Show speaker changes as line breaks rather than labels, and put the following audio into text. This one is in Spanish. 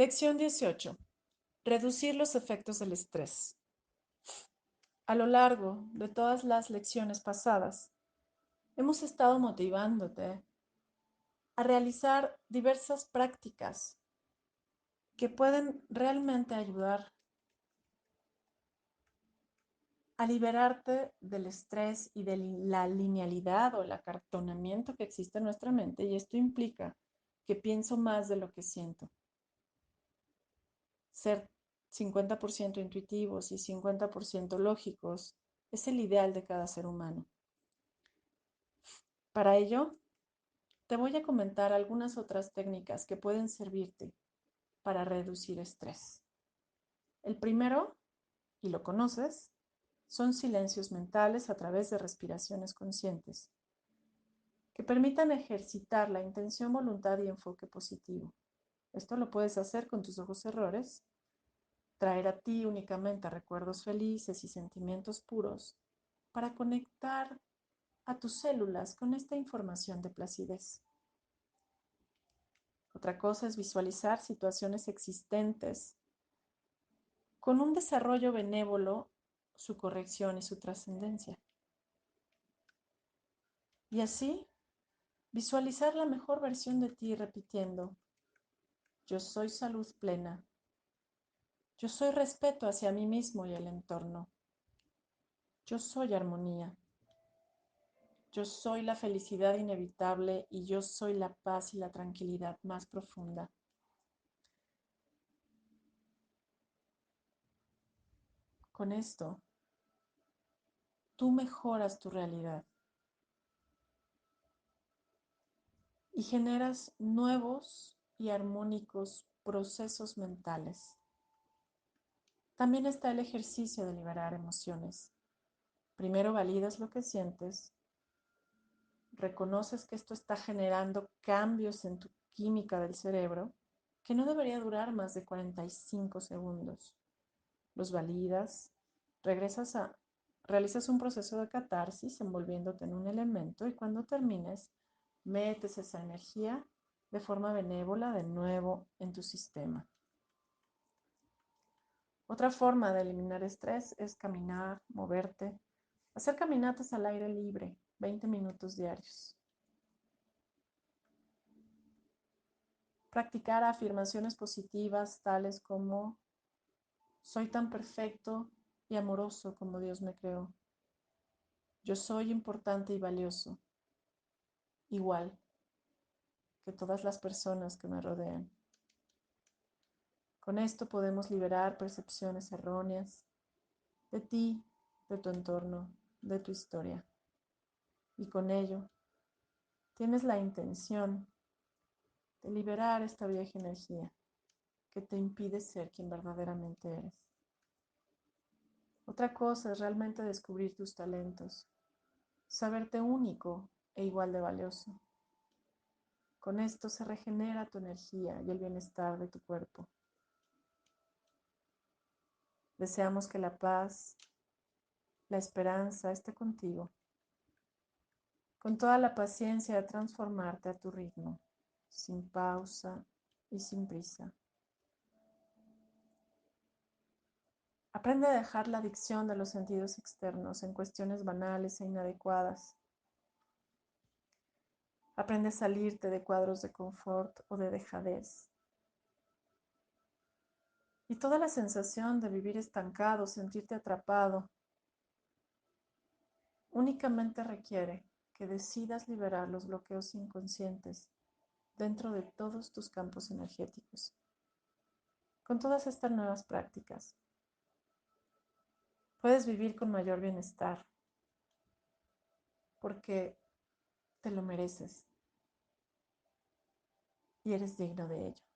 Lección 18. Reducir los efectos del estrés. A lo largo de todas las lecciones pasadas, hemos estado motivándote a realizar diversas prácticas que pueden realmente ayudar a liberarte del estrés y de la linealidad o el acartonamiento que existe en nuestra mente. Y esto implica que pienso más de lo que siento. Ser 50% intuitivos y 50% lógicos es el ideal de cada ser humano. Para ello, te voy a comentar algunas otras técnicas que pueden servirte para reducir estrés. El primero, y lo conoces, son silencios mentales a través de respiraciones conscientes, que permitan ejercitar la intención, voluntad y enfoque positivo. Esto lo puedes hacer con tus ojos cerrados, traer a ti únicamente recuerdos felices y sentimientos puros para conectar a tus células con esta información de placidez. Otra cosa es visualizar situaciones existentes con un desarrollo benévolo, su corrección y su trascendencia. Y así, visualizar la mejor versión de ti repitiendo: yo soy salud plena. Yo soy respeto hacia mí mismo y el entorno. Yo soy armonía. Yo soy la felicidad inevitable y yo soy la paz y la tranquilidad más profunda. Con esto, tú mejoras tu realidad y generas nuevos y armónicos procesos mentales. También está el ejercicio de liberar emociones. Primero validas lo que sientes, reconoces que esto está generando cambios en tu química del cerebro que no debería durar más de 45 segundos. Los validas, realizas un proceso de catarsis envolviéndote en un elemento y cuando termines, metes esa energía de forma benévola de nuevo en tu sistema. Otra forma de eliminar estrés es caminar, moverte, hacer caminatas al aire libre, 20 minutos diarios. Practicar afirmaciones positivas tales como: soy tan perfecto y amoroso como Dios me creó. Yo soy importante y valioso, igual que todas las personas que me rodean. Con esto podemos liberar percepciones erróneas de ti, de tu entorno, de tu historia. Y con ello, tienes la intención de liberar esta vieja energía que te impide ser quien verdaderamente eres. Otra cosa es realmente descubrir tus talentos, saberte único e igual de valioso. Con esto se regenera tu energía y el bienestar de tu cuerpo. Deseamos que la paz, la esperanza esté contigo, con toda la paciencia de transformarte a tu ritmo, sin pausa y sin prisa. Aprende a dejar la adicción de los sentidos externos en cuestiones banales e inadecuadas. Aprende a salirte de cuadros de confort o de dejadez. Y toda la sensación de vivir estancado, sentirte atrapado, únicamente requiere que decidas liberar los bloqueos inconscientes dentro de todos tus campos energéticos. Con todas estas nuevas prácticas, puedes vivir con mayor bienestar, porque te lo mereces y eres digno de ello.